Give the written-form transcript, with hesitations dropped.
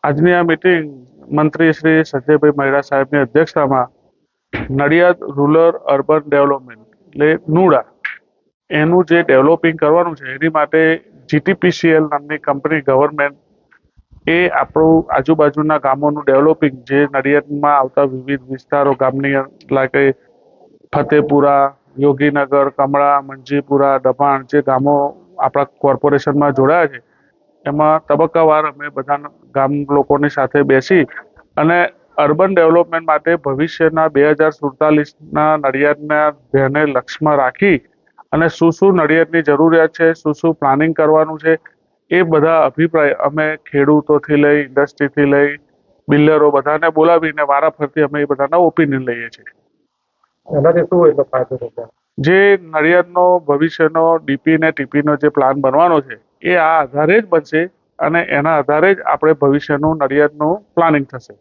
આજની આ મીટિંગ મંત્રી શ્રી સંજયભાઈ મહેરા સાહેબની અધ્યક્ષતામાં નડિયાદ રૂરલ અર્બન ડેવલપમેન્ટ એટલે નુડા એનું જે ડેવલપિંગ કરવાનું છે એની માટે જીટીપીસીએલ નામની કંપની ગવર્મેન્ટ એ આપણું આજુબાજુના ગામોનું ડેવલપિંગ જે નડિયાદમાં આવતા વિવિધ વિસ્તારો ગામની લાગે ફતેપુરા, યોગીનગર, કમળા, મંજીપુરા, દબાણ જે ગામો આપણા કોર્પોરેશનમાં જોડાયા છે એમાં તબક્કાવાર અમે બધા ગામ લોકોની સાથે બેસી અને અર્બન ડેવલપમેન્ટ માટે ભવિષ્યના 2047ના નડિયાદના ધ્યેયને લક્ષ્યમાં રાખી અને શું નડિયાદની જરૂરિયાત છે, શું પ્લાનિંગ કરવાનું છે એ બધા અભિપ્રાય અમે ખેડૂતોથી લઈ ઇન્ડસ્ટ્રીથી લઈ બિલ્ડરો બધાને બોલાવીને વારાફરતી અમે એ બધાના ઓપિનિયન લઈએ છીએ. એનાથી શું એટલો ફાયદો થશે? જે નડિયાદનો ભવિષ્યનો ડીપી ને ટીપીનો જે પ્લાન બનવાનો છે એ આ આધારે જ બનશે અને એના આધારે જ આપણે ભવિષ્યનું નડિયાદનું પ્લાનિંગ થશે.